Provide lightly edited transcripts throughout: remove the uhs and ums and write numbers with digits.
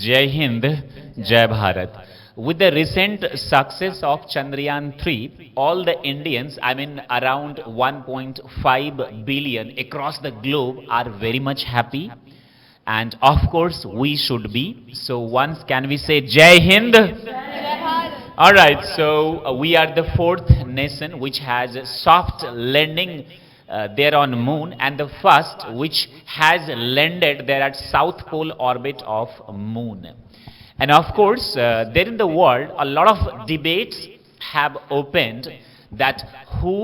Jai Hind, Jai Bharat. With the recent success of Chandrayaan-3, all the Indians, I mean around 1.5 billion across the globe are very much happy. And of course, we should be. So once can we say Jai Hind? All right, so we are the fourth nation which has a soft landing there on moon, and the first which has landed there at south pole orbit of moon. And of course, there in the world, a lot of debates have opened that who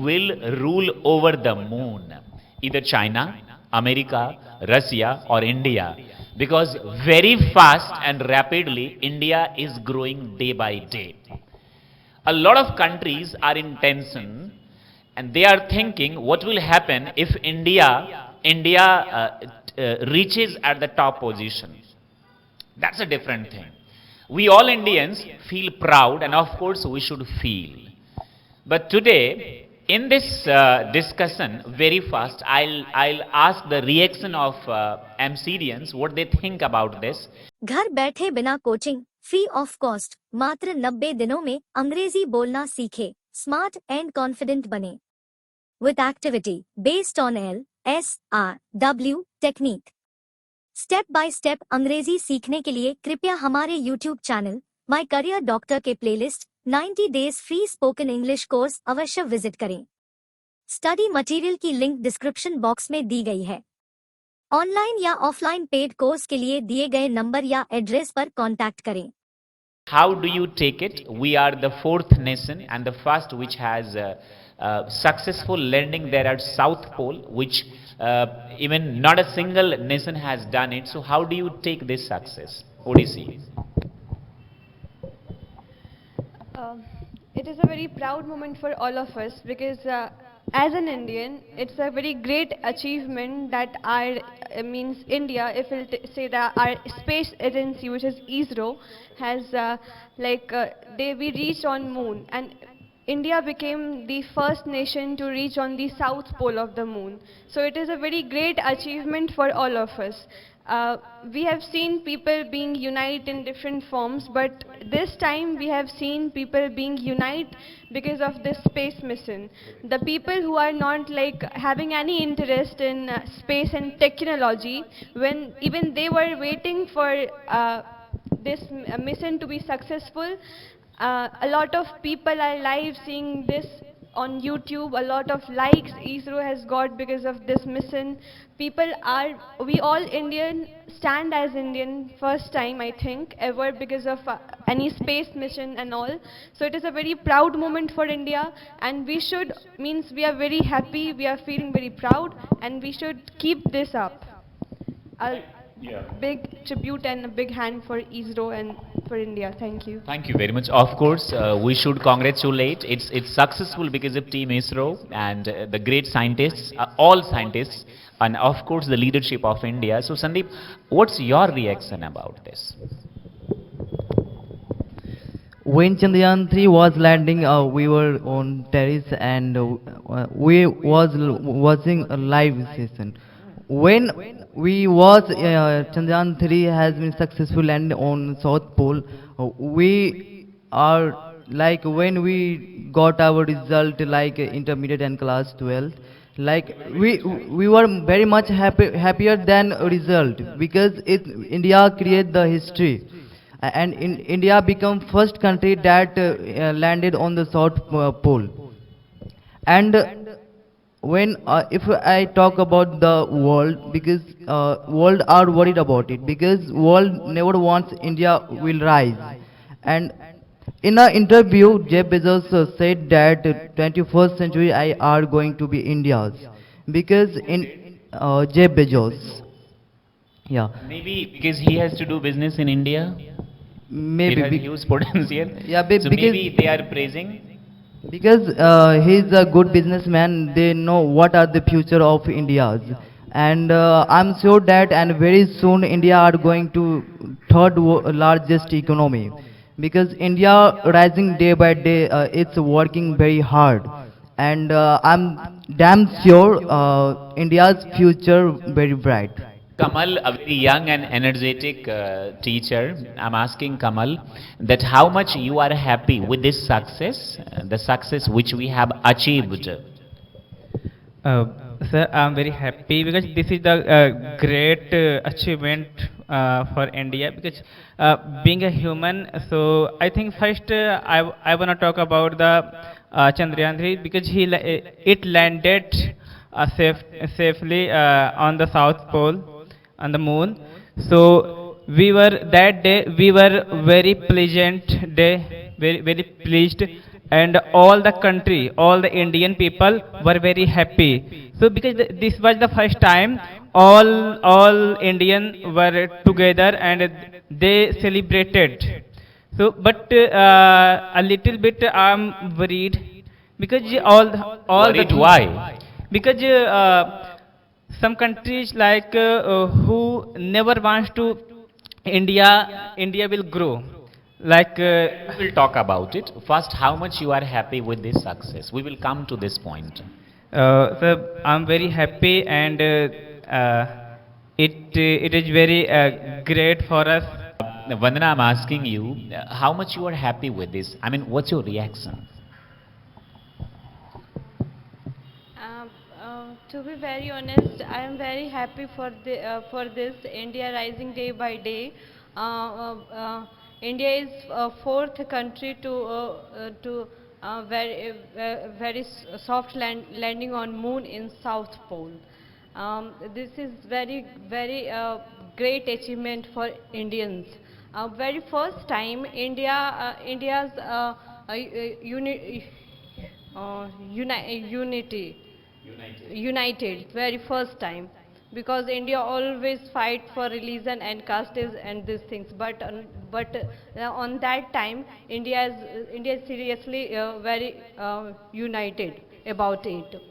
will rule over the moon, either China, America, Russia or India, because very fast and rapidly India is growing day by day. A lot of countries are in tension and they are thinking what will happen if India reaches at the top position. That's a different thing. We all Indians feel proud, and of course we should feel. But today, in this discussion, very fast, I'll ask the reaction of MCDians, what they think about this. घर बैठे बिना coaching, free of cost, मात्र 90 दिनों में अंग्रेजी बोलना सीखे, smart and confident बने. With activity based on LSRW technique. Step by step अंग्रेजी सीखने के लिए कृपया हमारे YouTube channel my career doctor के playlist 90 days free spoken English course अवश्य विजिट करें. स्टडी मटेरियल की लिंक डिस्क्रिप्शन बॉक्स में दी गई है. ऑनलाइन या ऑफलाइन पेड कोर्स के लिए दिए गए नंबर या एड्रेस पर कांटेक्ट करें. How do you take it? We are the fourth nation and the first which has successful landing there at South Pole, which even not a single nation has done it. So how do you take this success? What do you see? It is a very proud moment for all of us because as an Indian, it's a very great achievement that our, means India, if we'll say that our space agency, which is ISRO, has we reached on moon, and India became the first nation to reach on the south pole of the moon. So it is a very great achievement for all of us. We have seen people being united in different forms, but this time we have seen people being united because of this space mission. The people who are not having any interest in space and technology, when even they were waiting for this mission to be successful, a lot of people are live seeing this on YouTube. A lot of likes ISRO has got because of this mission. We all Indian stand as Indian first time, I think, ever because of any space mission and all. So it is a very proud moment for India, and we are very happy, we are feeling very proud, and we should keep this up. Big tribute and a big hand for ISRO and for India. Thank you. Thank you very much. Of course, we should congratulate. It's successful because of Team ISRO and the great scientists, all scientists, and of course the leadership of India. So Sandeep, what's your reaction about this? When Chandryan-3 was landing, we were on terrace and we was watching a live session. When we was Chandryan-3 has been successful land on South Pole, we are when we got our result intermediate and class 12, we were very much happier than result because India created the history, and India become first country that landed on the South Pole. And when if I talk about the world, because world are worried about it, because world never wants India will rise. And in an interview, Jeff Bezos said that 21st century are going to be India's, because in Jeff Bezos, yeah, maybe because he has to do business in India. Maybe it has huge potential. Yeah, so maybe they are praising. Because he's a good businessman, they know what are the future of India's, and I'm sure that and very soon India are going to third largest economy, because India rising day by day, it's working very hard, and I'm damn sure India's future very bright. Kamal, a very young and energetic teacher, I'm asking Kamal that how much you are happy with this success, the success which we have achieved. Uh, Sir, I'm very happy because this is the great achievement for India. Because being a human, so I think first I wanna talk about the Chandrayaan-3 because it landed safely on the South Pole on the moon. So we were that day we were very pleasant day, very pleased, and all the country, all the Indian people were very happy. So because this was the first time all Indian were together and they celebrated. So, but a little bit I'm worried because all the Worried why? because some countries like who never wants to India will grow like We will talk about it. First, how much you are happy with this success. We will come to this point. so I'm very happy and it is very great for us. Vandana, I'm asking you, how much you are happy with this? I mean, what's your reaction? To be very honest, I am very happy for this India rising day by day. India is fourth country to very soft landing on moon in South Pole. This is great achievement for Indians. Very first time India's unity united very first time, because India always fight for religion and castes and these things, but on that time India is seriously very united about it.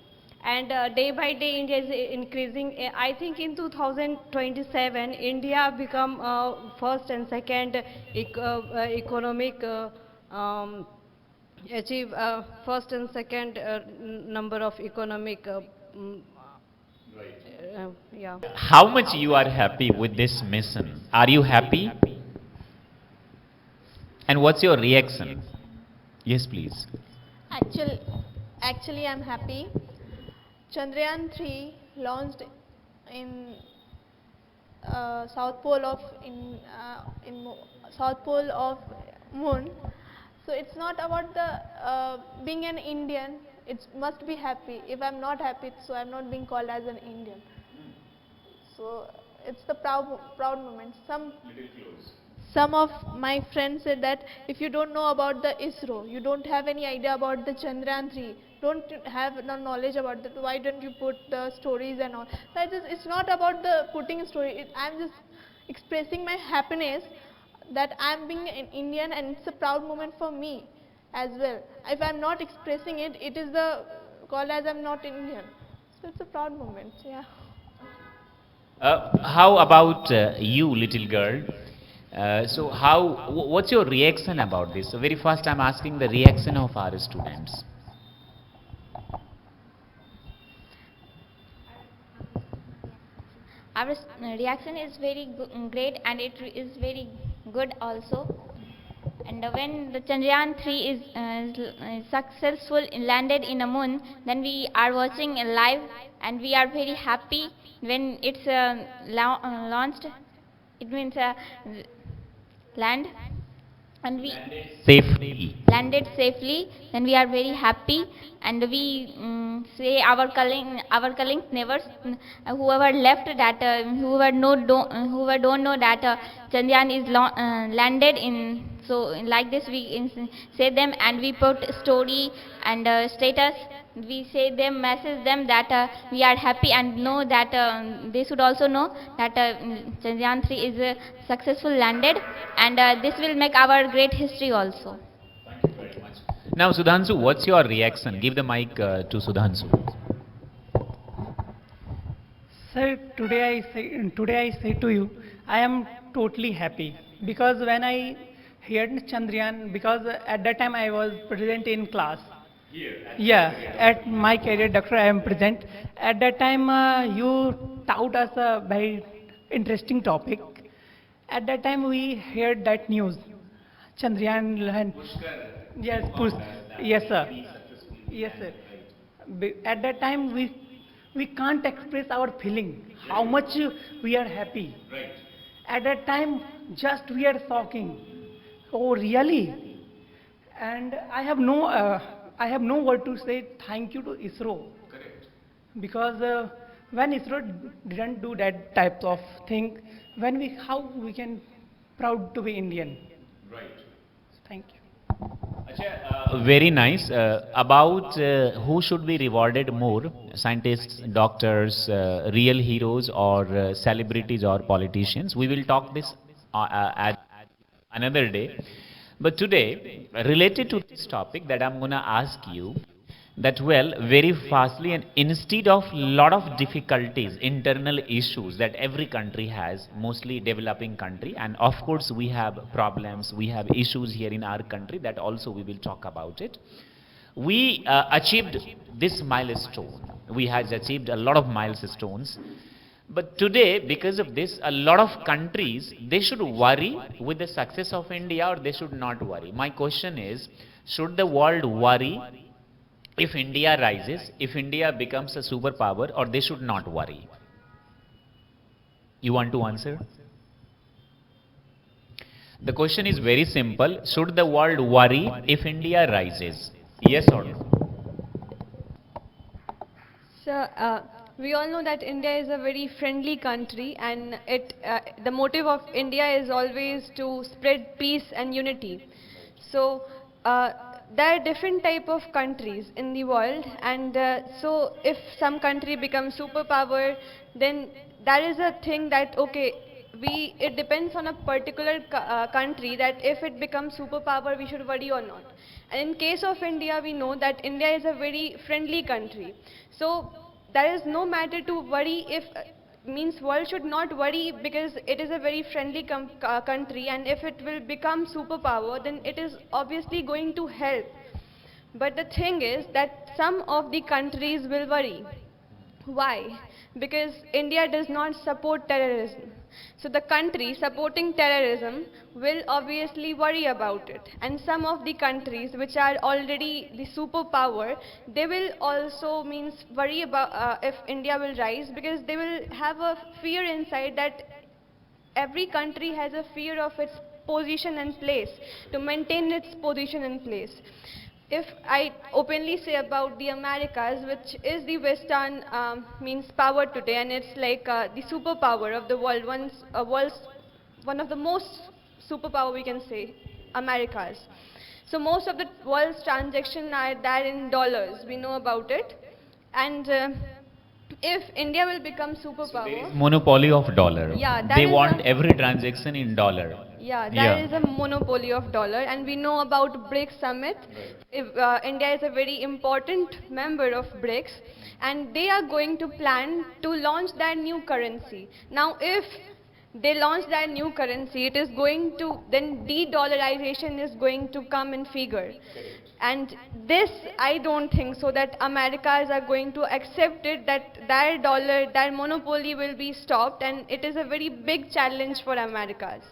And day by day India is increasing. I think in 2027 India become first and second economic achieve first and second number of economic yeah. How much you are happy with this mission? Are you happy? And what's your reaction? Yes, please. Actually, actually, I'm happy. Chandrayaan-3 launched in South Pole of South Pole of Moon. So it's not about the being an Indian. It must be happy. If I'm not happy, so I'm not being called as an Indian. So it's the proud moment. Some of my friends said that if you don't know about the ISRO, you don't have any idea about the Chandrayaan-3, don't have no knowledge about that, why don't you put the stories and all. So it's not about the putting a story. I'm just expressing my happiness that I'm being an Indian, and it's a proud moment for me as well. If I'm not expressing it, it is the call as I'm not Indian. So it's a proud moment, yeah. How about you, little girl? So what's your reaction about this? So very first I'm asking the reaction of our students. Our reaction is very great, and it is very good also. And when the Chandrayaan-3 is successful landed in a moon, then we are watching live, and we are very happy when it's launched. It means land, and we Safely. landed safely. Then we are very happy, and we say our colleagues neighbors, whoever left that, whoever don't know that Chandrayaan is landed in. So like this we say them, and we put story and status. We say them, message them that we are happy, and know that they should also know that Chandrayaan-3 is successful landed, and this will make our great history also. Now, Sudhanshu, what's your reaction? Give the mic to Sudhanshu. Sir, today I say to you, I am totally happy, because when I heard Chandrayaan, because at that time I was present in class. Yeah, at my career, doctor, I am present. At that time, you taught us very interesting topic. At that time, we heard that news. Chandrayaan, yes, push, yes, sir, yes, sir. At that time, we can't express our feeling, how much we are happy. At that time, just we are talking. Oh, really? And I have no word to say thank you to ISRO. Because when ISRO didn't do that type of thing, how we can proud to be Indian. Thank you. Very nice. About who should be rewarded more, scientists, doctors, real heroes, or celebrities or politicians. We will talk this at another day. But today, related to this topic that I'm going to ask you, that well, very fastly, and instead of lot of difficulties, internal issues that every country has, mostly developing country, and of course we have problems, we have issues here in our country, that also we will talk about it. We achieved this milestone. We have achieved a lot of milestones. But today, because of this, a lot of countries, they should worry with the success of India, or they should not worry. My question is, should the world worry if India rises, if India becomes a superpower, or they should not worry? You want to answer? The question is very simple. Should the world worry if India rises? Yes or no? So, we all know that India is a very friendly country, and the motive of India is always to spread peace and unity. So, there are different type of countries in the world, and so if some country becomes superpower, then that is a thing that, okay, it depends on a particular country that if it becomes superpower, we should worry or not. And in case of India, we know that India is a very friendly country. So there is no matter to worry if, means world should not worry, because it is a very friendly country, and if it will become superpower, then it is obviously going to help. But the thing is that some of the countries will worry. Why? Because India does not support terrorism. So the country supporting terrorism will obviously worry about it. And some of the countries which are already the superpower, they will also means worry about if India will rise, because they will have a fear inside that every country has a fear of its position and place, to maintain its position and place. If I openly say about the Americas, which is the Western means power today, and it's like the superpower of the world, one of the most superpower we can say, Americas. So most of the world's transactions are there in dollars, we know about it. And if India will become superpower, Monopoly of dollar. Yeah, they want every transaction in dollar. Yeah, there is a monopoly of dollar, and we know about BRICS summit. If, India is a very important member of BRICS, and they are going to plan to launch their new currency. Now, if they launch their new currency, it is going to, then de-dollarization is going to come in figure. And this, I don't think so that Americas are going to accept it, that their dollar, their monopoly will be stopped, and it is a very big challenge for Americas.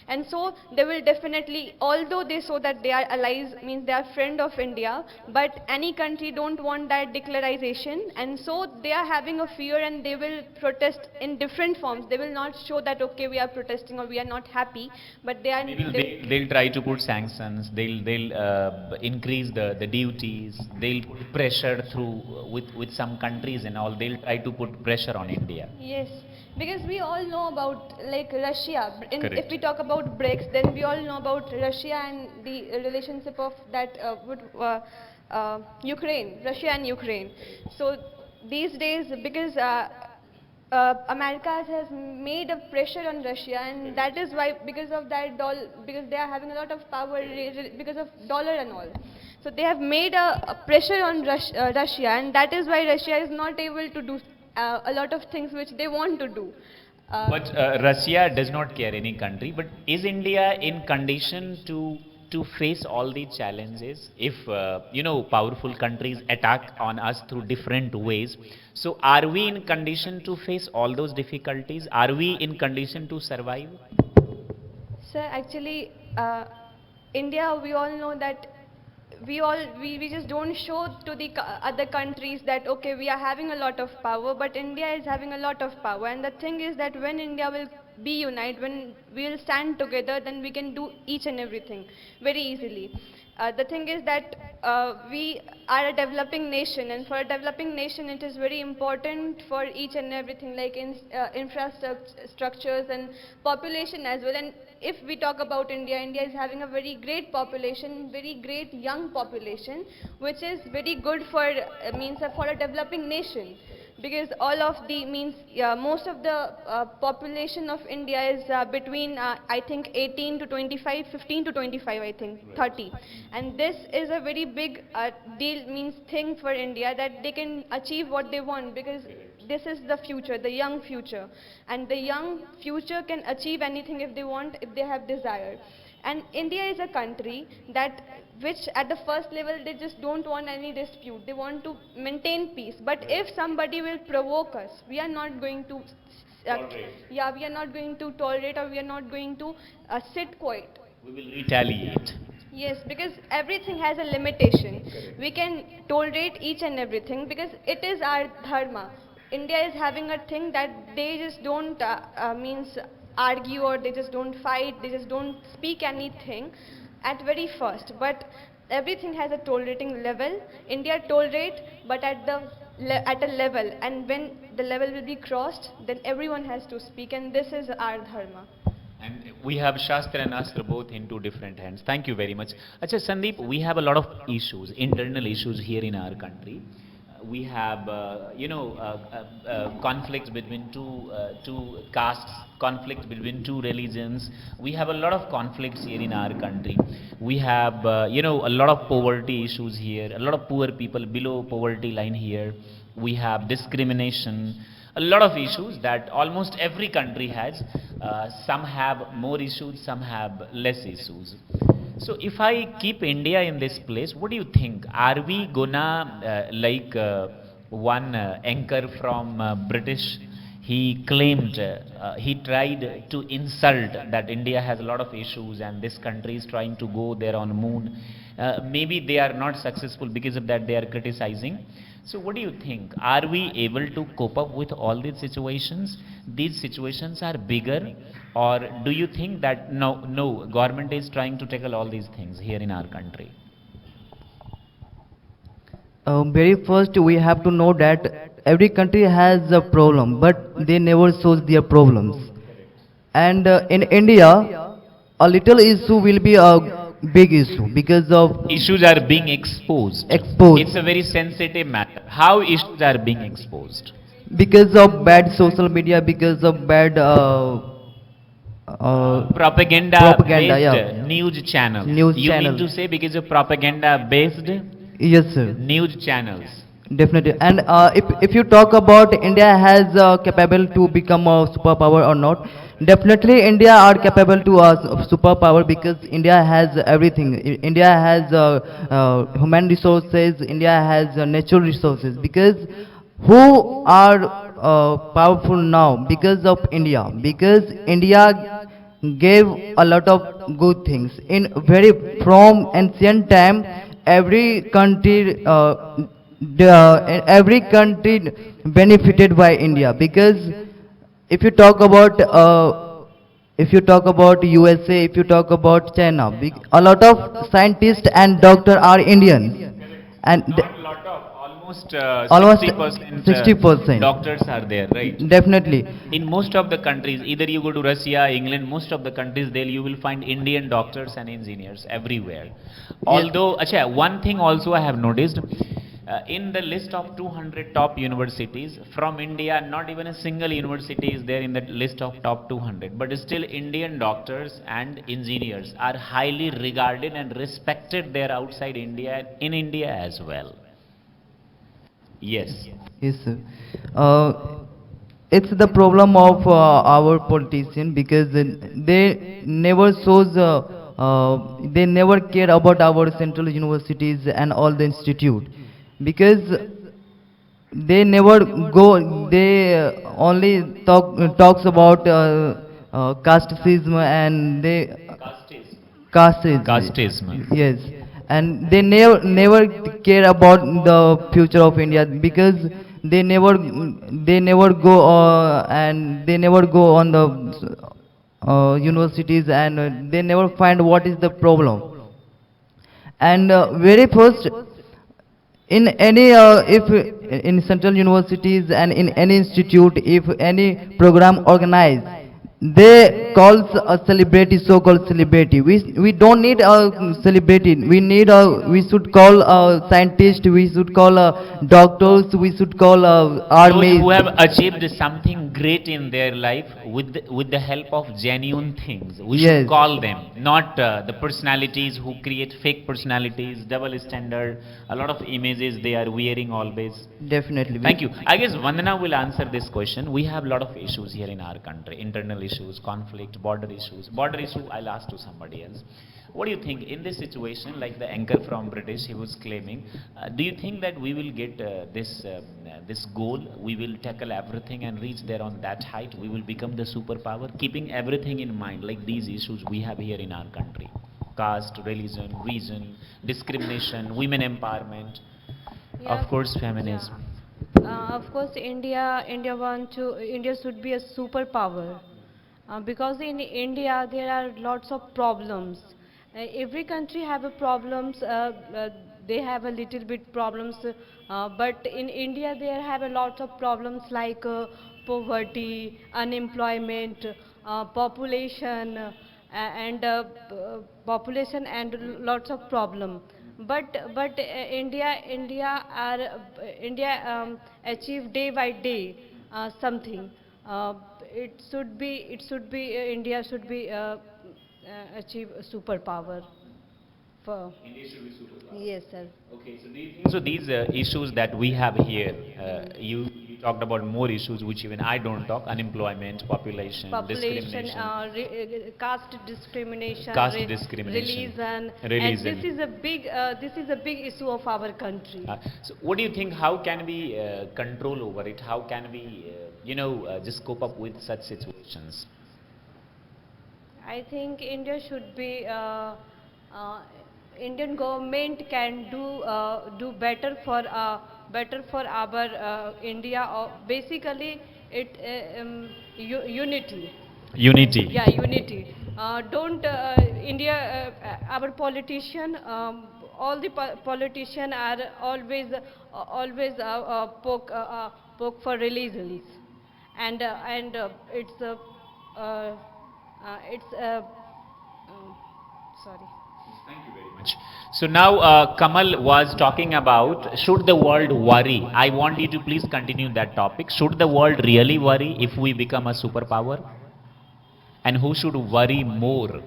And so they will definitely, although they show that they are allies, means they are friend of India, but any country don't want that declaration, and so they are having a fear, and they will protest in different forms. They will not show that, okay, we are protesting or we are not happy, but they are... They'll try to put sanctions, they'll increase the duties, they'll put pressure through with some countries and all, they'll try to put pressure on India. Yes. Because we all know about like Russia. If we talk about BRICS, then we all know about Russia and the relationship of that with Ukraine, Russia and Ukraine. So these days, because America has made a pressure on Russia, and that is why, because of that dollar, because they are having a lot of power because of dollar and all. So they have made a pressure on Russia, and that is why Russia is not able to do a lot of things which they want to do. But Russia does not care any country. But is India in condition to to face all these challenges if, powerful countries attack on us through different ways? So are we in condition to face all those difficulties? Are we in condition to survive? Sir, actually, India, we all know that we just don't show to the other countries that okay, we are having a lot of power, but India is having a lot of power. And the thing is that when India will be united, when we will stand together, then we can do each and everything very easily. The thing is that we are a developing nation, and for a developing nation, it is very important for each and everything like infrastructures and population as well. And if we talk about India, India is having a very great population, very great young population, which is very good for for a developing nation. Because all of the most of the population of India is between I think 18 to 25, 15 to 25, I think 30, and this is a very big thing for India, that they can achieve what they want, because this is the future, the young future, and the young future can achieve anything if they want, if they have desire. And India is a country that which at the first level they just don't want any dispute, they want to maintain peace. But if somebody will provoke us, we are not going to we are not going to tolerate, or we are not going to sit quiet. We will retaliate. Yes, because everything has a limitation. We can tolerate each and everything because it is our dharma. India is having a thing that they just don't argue, or they just don't fight, they just don't speak anything at very first. But everything has a tolerating level. India tolerate, but at a level, and when the level will be crossed, then everyone has to speak, and this is our dharma. And we have Shastra and Astra both in two different hands. Thank you very much. Acha, Sandeep, we have a lot of issues, internal issues here in our country. We have, conflicts between two castes, conflicts between two religions. We have a lot of conflicts here in our country. We have, a lot of poverty issues here, a lot of poor people below poverty line here. We have discrimination, a lot of issues that almost every country has. Some have more issues, some have less issues. So if I keep India in this place, what do you think? Are we gonna one anchor from British? He claimed, he tried to insult that India has a lot of issues and this country is trying to go there on moon. Maybe they are not successful, because of that they are criticizing. So what do you think? Are we able to cope up with all these situations? These situations are bigger, or do you think that no, government is trying to tackle all these things here in our country? Very first, we have to know that every country has a problem, but they never shows their problems. And in India, a little issue will be a big issue because of Issues are being exposed. It's a very sensitive matter. How issues are being exposed? because of bad social media, because of bad Propaganda based yeah. news channels. News You channel. mean to say because of propaganda based Yes, sir. news channels? Definitely. And if you talk about India has capable to become a superpower or not, definitely India are capable to a superpower because India has everything. India has human resources. India has natural resources. Because who are powerful now? Because of India. Because India gave a lot of good things in from ancient time. Every country every country benefited by India, because if you talk about USA, if you talk about China, a lot of scientists and doctors are Indians, and Not lot of, almost almost 60% 60%. doctors are there, right? Definitely. In most of the countries, either you go to Russia, England, most of the countries, there you will find Indian doctors and engineers everywhere. Although, acha, one thing also I have noticed, in the list of 200 top universities from India, not even a single university is there in that list of top 200. But still, Indian doctors and engineers are highly regarded and respected there outside India, in India as well. Yes. Yes, sir. It's the problem of our politician, because they never shows they never care about our central universities and all the institute, because they never go, they only talks about casteism, and they casteism, Casteism. yes, and they never care about the future of India, because they never go and they never go on the universities, and they never find what is the problem. And very first, in any if in central universities and in any institute, if any program organized, they calls a celebrity, so-called celebrity. We don't need a celebrity. We should call a scientist. We should call doctors. We should call Those armies. who have achieved something great in their life with the help of genuine things. We should Yes. call them, not the personalities who create fake personalities, double standard, a lot of images they are wearing always. Definitely. Thank you. I guess Vandana will answer this question. We have a lot of issues here in our country, internal issues, conflict, border issues. Border issue, I'll ask to somebody else. What do you think in this situation, like the anchor from British, he was claiming, do you think that we will get this goal, we will tackle everything and reach there on that height, we will become the superpower, keeping everything in mind, like these issues we have here in our country, caste, religion, region, discrimination, women empowerment, Yeah, of course feminism. Of course, India should be a superpower, because in India there are lots of problems. Every country have a problems. They have a little bit problems, but in India there have a lot of problems like poverty, unemployment, population, and population and lots of problem. But India achieve day by day something. India should be achieve a superpower for. India should be superpower. Yes, sir. Okay, so do you think so these issues that we have here, you talked about more issues which even I don't talk, unemployment, population, Population, discrimination. caste discrimination, Caste discrimination, religion, religion. and this is a big issue of our country. So what do you think, how can we control over it? How can we, just cope up with such situations? I think India should be. Indian government can do better for our India. Basically, unity. Unity. Yeah, unity. Don't India, our politician, all the politician are always poke for religions, and it's sorry. Thank you very much. So now Kamal was talking about, should the world worry? I want you to please continue that topic. Should the world really worry if we become a superpower? And who should worry more?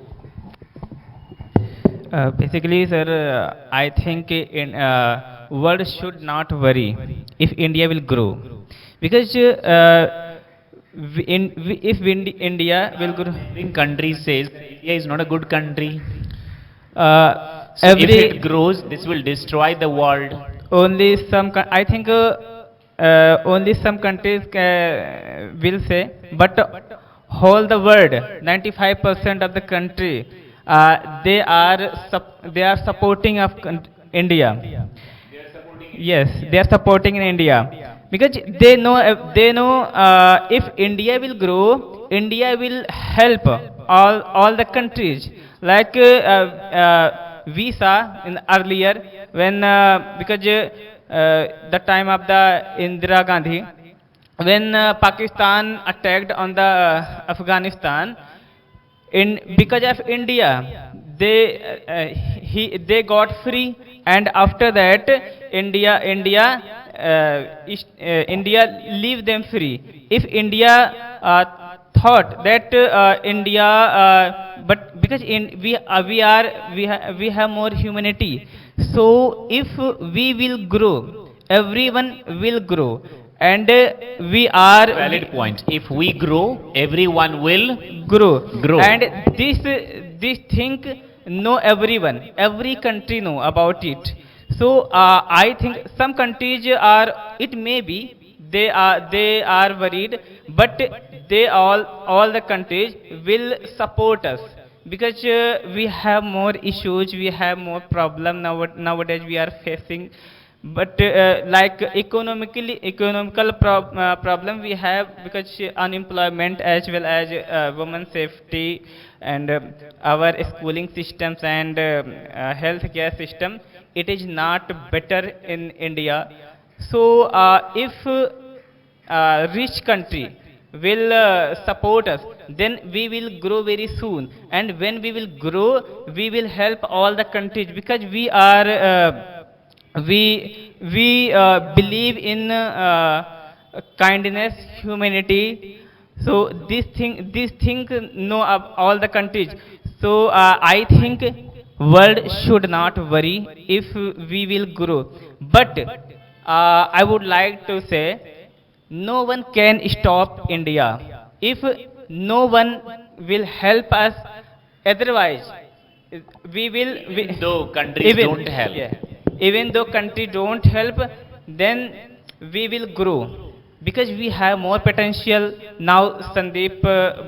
Basically, sir, I think in world should not worry if India will grow, because India will grow. Every country says India is not a good country. So if Every it grows, this will destroy the world. only some I think only some countries will say, but whole the world, 95% of the country, they are supporting of India. Yes, they are supporting in India, because they know if India will grow, India will help all the countries. Like we saw in earlier when because the time of the Indira Gandhi, when Pakistan attacked on the Afghanistan, because of India, they got free, and after that India leave them free. If India thought that but because we have more humanity, so if we will grow, everyone will grow, and we are Valid point. If we grow, everyone will grow. grow. And this thing know everyone, every country know about it. So I think some countries are, it may be they are worried, but they all the countries will support us, because we have more issues, we have more problem nowadays we are facing. But like economical problem we have, because unemployment as well as women safety, and our schooling systems and healthcare system, it is not better in India. So if rich country will support us, then we will grow very soon, and when we will grow, we will help all the countries, because we believe in kindness, humanity. So this thing know of all the countries. So I think world should not worry if we will grow. But I would like to say, no one can stop India if no one will help us. Otherwise, we will. Even though countries even don't help. yeah, even though country don't help, then we will grow, because we have more potential. Now Sandeep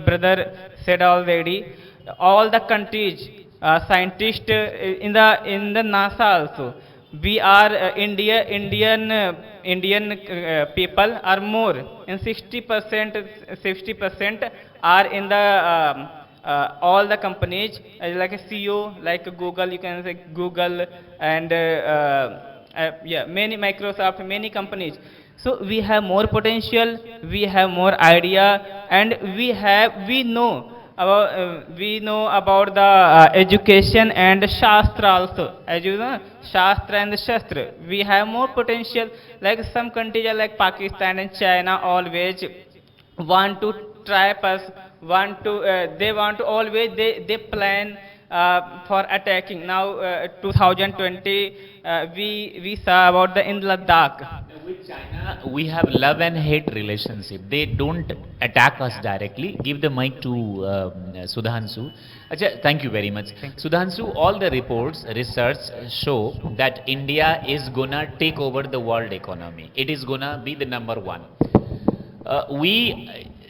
brother said already, all the countries scientists in the NASA also, we are Indian people are more, and 60% are in the all the companies, like a CEO, like Google, you can say Google, and yeah, many Microsoft, many companies. So we have more potential, we have more idea, and we know about the education and Shastra also. As you know, Shastra and Shastra, we have more potential. Like some countries are like Pakistan and China, always want to trap us, they want to always, they plan for attacking. Now 2020, we saw about the in Ladakh. With China, we have love and hate relationship. They don't attack us directly. Give the mic to Sudhanshu. Acha, thank you very much. Sudhanshu, all the reports, research show that India is gonna take over the world economy. It is gonna be the number one.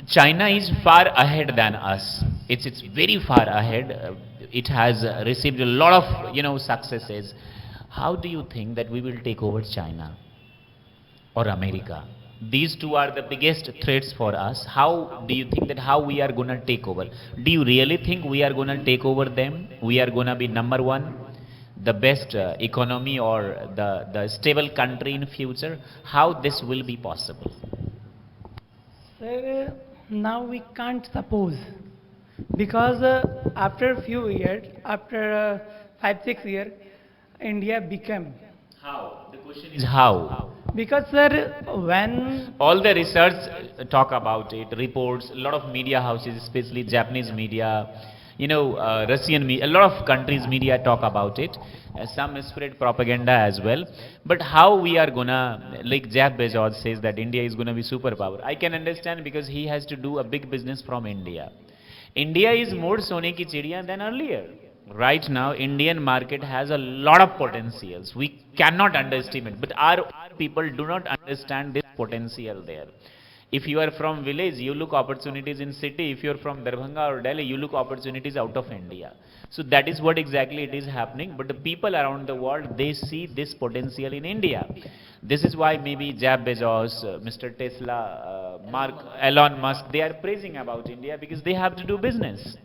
China is far ahead than us. It's very far ahead. It has received a lot of successes. How do you think that we will take over China or America? These two are the biggest threats for us. How do you think that how we are gonna take over? Do you really think we are gonna take over them? We are gonna be number one, the best economy, or the stable country in future? How this will be possible? Sir, now we can't suppose, because after a few years, after 5-6 years, India became. How? The question is how? Because sir, when All the research talk about it, reports, a lot of media houses, especially Japanese media, Russian media, a lot of countries' media talk about it. Some spread propaganda as well. But how we are gonna, like Jeff Bezos says that India is gonna be superpower. I can understand, because he has to do a big business from India. India is more Sone ki chidiya than earlier. Right now, Indian market has a lot of potentials. We cannot underestimate, but our people do not understand this potential there. If you are from village, you look opportunities in city. If you are from Darbhanga or Delhi, you look opportunities out of India. So that is what exactly it is happening. But the people around the world, they see this potential in India. This is why maybe Jeff Bezos, Mr. Tesla, Elon Musk, they are praising about India, because they have to do business.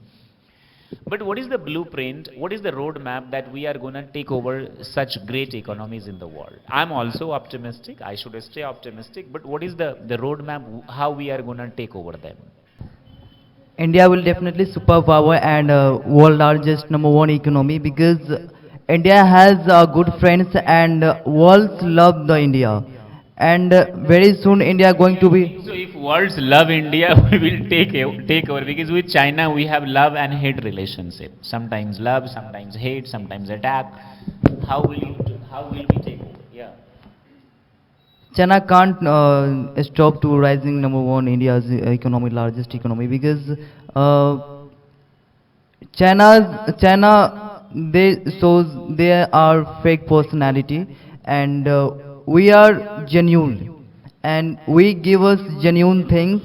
But what is the blueprint? What is the roadmap that we are going to take over such great economies in the world? I'm also optimistic. I should stay optimistic. But what is the roadmap? How we are going to take over them? India will definitely superpower and world largest number one economy, because India has good friends and world love the India, and very soon India going to be. So if worlds love India, we will take over, because with China we have love and hate relationship. Sometimes love, sometimes hate, sometimes attack. How will we take over? Yeah. China can't stop to rising number one India's economy, largest economy, because China they shows they are fake personality, and we are genuine, and we give us genuine things.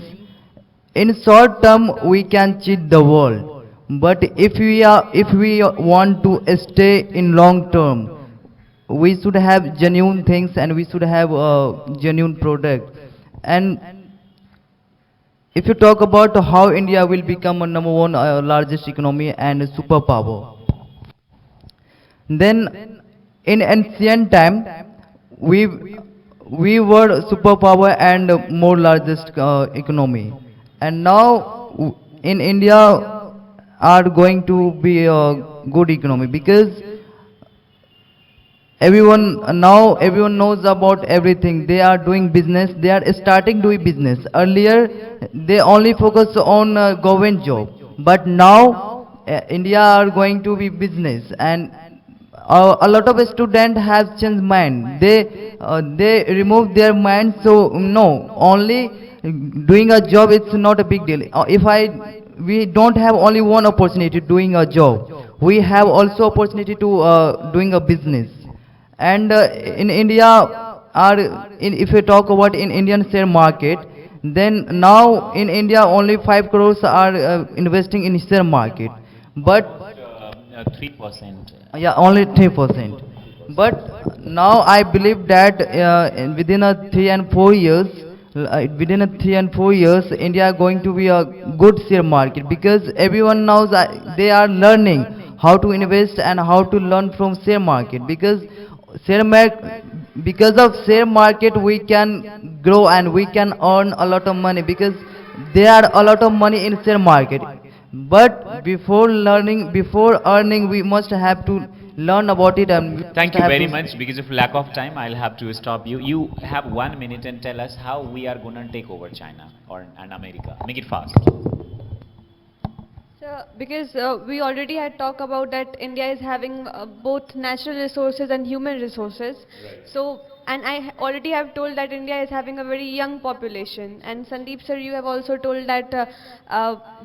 In short term we can cheat the world, but if we want to stay in long term, we should have genuine things, and we should have a genuine product. And if you talk about how India will become a number one largest economy and a superpower, then in ancient time we we were superpower and more largest economy, and now in India are going to be a good economy, because everyone knows about everything. They are doing business, they are starting doing business. Earlier they only focus on government job, but now India are going to be business, and a lot of students have changed mind. They remove their mind, so no, only doing a job it's not a big deal. If I we don't have only one opportunity doing a job, we have also opportunity to doing a business. And in India, if we talk about in Indian share market, then now in India only 5 crores are investing in share market, but 3%. yeah, only 3%. But now I believe that within a 3 and 4 years, India are going to be a good share market, because everyone knows that they are learning how to invest and how to learn from share market. Share market because of share market we can grow and we can earn a lot of money, because there are a lot of money in share market. But before earning, we must have to learn about it, and we Thank must you have very to much. Because of lack of time, I'll have to stop you. You have 1 minute and tell us how we are going to take over China or and America. Make it fast. So, because we already had talked about that India is having both natural resources and human resources. So, and already have told that India is having a very young population. And Sandeep sir, you have also told that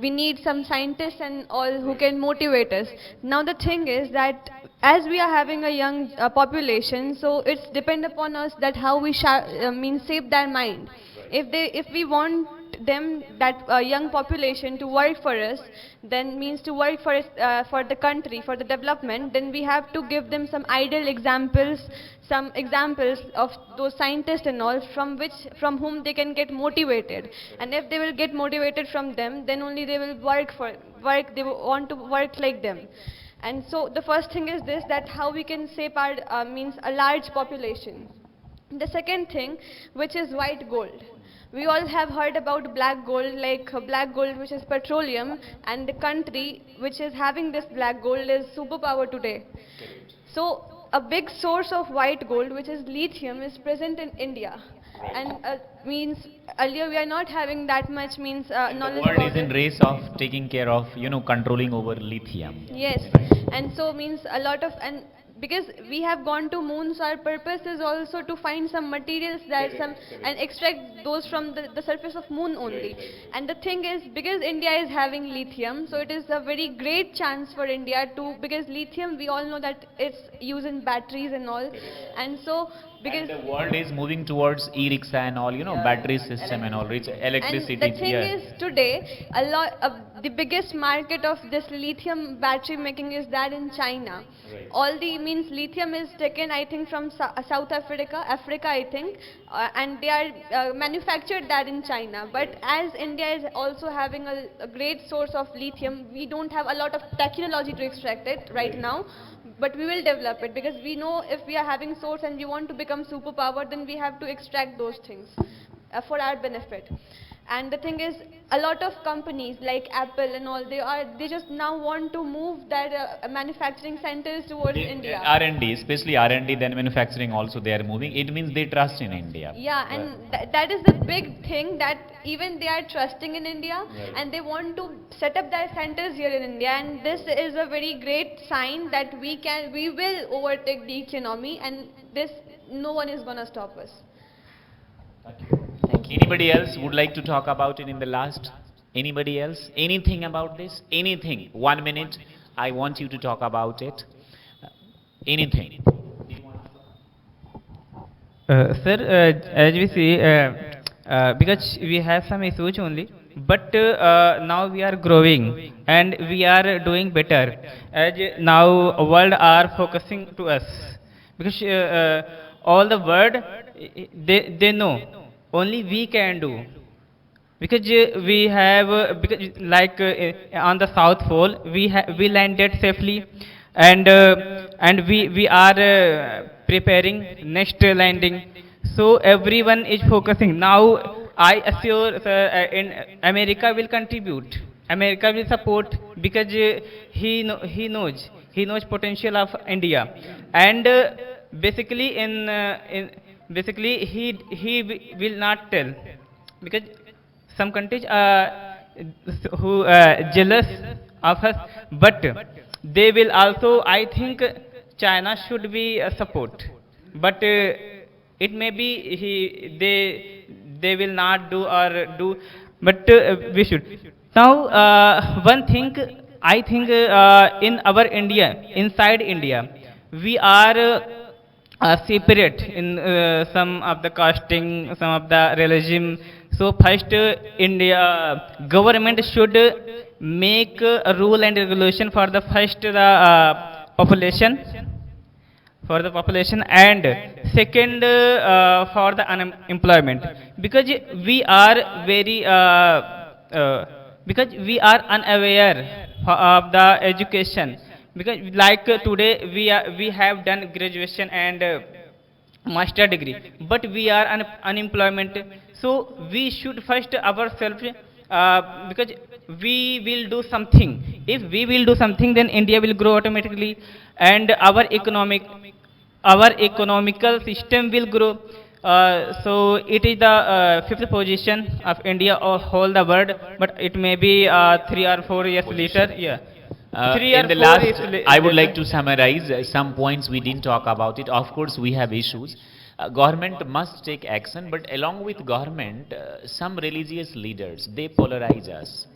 we need some scientists and all who can motivate us. Now the thing is that as we are having a young population, so it's depend upon us that how we shape their mind. If we want them, that young population, to work for us, then means to work for us, for the country, for the development, then we have to give them some ideal examples, some examples of those scientists and all, from whom they can get motivated. And if they will get motivated from them, then only they will they will want to work like them. And so the first thing is this, that how we can shape our means a large population. The second thing, which is white gold. We all have heard about black gold, like black gold, which is petroleum, and the country which is having this black gold is superpower today. So a big source of white gold, which is lithium, is present in India. And means earlier we are not having that much means knowledge The world about is in it. race of taking care of, controlling over lithium. Yes, and so means a lot of, and because we have gone to moon, so our purpose is also to find some materials that and extract those from the surface of moon only. And the thing is, because India is having lithium, so it is a very great chance for India to, because lithium we all know that it's used in batteries and all, and so because And the world is moving towards e-rickshaw and all, battery system and all, which electricity. and the thing is today the biggest market of this lithium battery making is that in China. All the means lithium is taken, I think, from South Africa I think, and they are manufactured that in China. But as India is also having a great source of lithium, we don't have a lot of technology to extract it right now, but we will develop it, because we know if we are having source and we want to become superpower, then we have to extract those things for our benefit. And the thing is, a lot of companies like Apple and all, they just now want to move their manufacturing centers towards India. R&D, especially R&D, then manufacturing also they are moving. It means they trust in India. Yeah, and that is the big thing, that even they are trusting in India, and they want to set up their centers here in India. And this is a very great sign that we will overtake the economy, and this, no one is gonna stop us. Anybody else would like to talk about it in the last? Anybody else? Anything about this? Anything? 1 minute. I want you to talk about it. Anything. Sir, as we see, because we have some issues only, but now we are growing and we are doing better. As now world are focusing to us, because all the world they know only we can do, because we have because like on the south pole we landed safely, and we are preparing next landing, so everyone is focusing now. I assure in America will contribute, America will support, because he knows potential of India, and basically in basically will not tell, because some countries who jealous of us, but they will also, I think China should be support, but it may be they will not do or do, but we should. Now one thing I think in our India, inside India, we are separate in some of the casting, some of the religion. So first, India government should make a rule and regulation for the first population, for the population, and second for the unemployment, because we are very because we are unaware of the education, because like today we have done graduation and master degree, but we are unemployment, so we should first ourselves, because we will do something. If we will do something, then India will grow automatically, and our economical system will grow. So it is the fifth position of India or whole the world, but it may be 3 or 4 years later. Yeah, three or In the four last, years I would later. like to summarize some points we didn't talk about it. Of course, we have issues. Government must take action, but along with government, some religious leaders, they polarize us.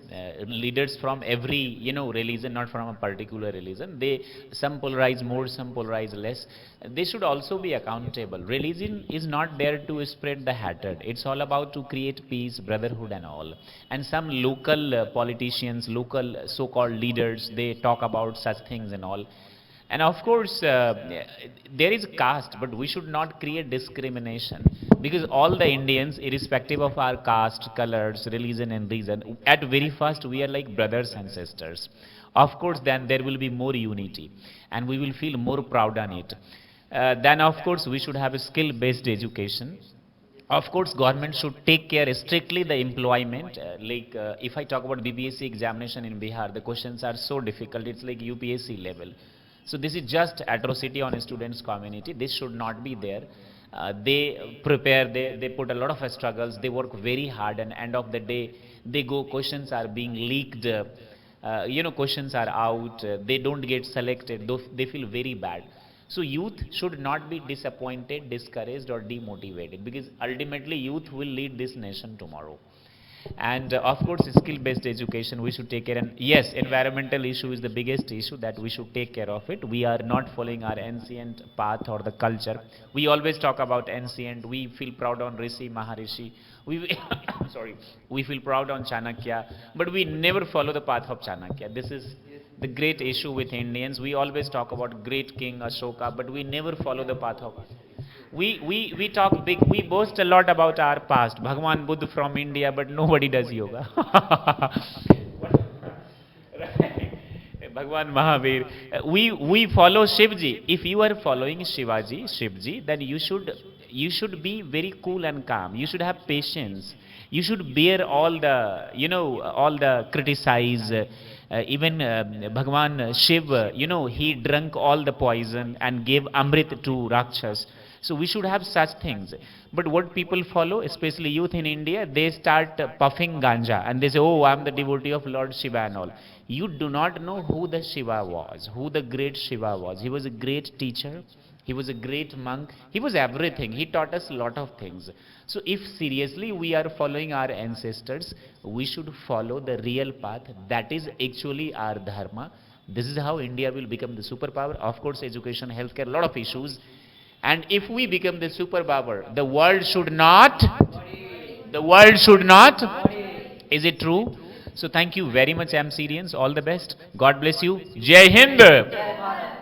Leaders from every, religion, not from a particular religion. Some polarize more, some polarize less. They should also be accountable. Religion is not there to spread the hatred. It's all about to create peace, brotherhood and all. And some local politicians, local so-called leaders, they talk about such things and all. And of course, there is caste, but we should not create discrimination, because all the Indians, irrespective of our caste, colors, religion and reason, at very first we are like brothers and sisters. Of course, then there will be more unity and we will feel more proud on it. Then of course we should have a skill-based education. Of course, government should take care strictly the employment. If I talk about BPSC examination in Bihar, the questions are so difficult. It's like UPSC level. So this is just atrocity on a students' community. This should not be there. They prepare, they put a lot of struggles, they work very hard, and end of the day, they go, questions are being leaked, questions are out, they don't get selected, they feel very bad. So youth should not be disappointed, discouraged or demotivated, because ultimately youth will lead this nation tomorrow. And of course, skill-based education we should take care. And yes, environmental issue is the biggest issue that we should take care of it. We are not following our ancient path or the culture. We always talk about ancient. We feel proud on Rishi, Maharishi. We sorry, we feel proud on Chanakya, but we never follow the path of Chanakya. This is the great issue with Indians. We always talk about great king Ashoka, but we never follow the path of. We talk big, we boast a lot about our past. Bhagwan Buddha from India, but nobody does yoga. Bhagwan Mahavir. We follow Shivji. If you are following Shivji, then you should be very cool and calm. You should have patience. You should bear all the, all the criticize. Even Bhagwan Shiv, he drank all the poison and gave Amrit to Rakshas. So we should have such things. But what people follow, especially youth in India, they start puffing ganja and they say, oh, I am the devotee of Lord Shiva and all. You do not know who the Shiva was, who the great Shiva was. He was a great teacher. He was a great monk. He was everything. He taught us a lot of things. So if seriously we are following our ancestors, we should follow the real path. That is actually our dharma. This is how India will become the superpower. Of course, education, healthcare, lot of issues. And if we become the superpower, the world should not. The world should not. Is it true? So thank you very much, M. Syrians. All the best. God bless you. Jai Hind.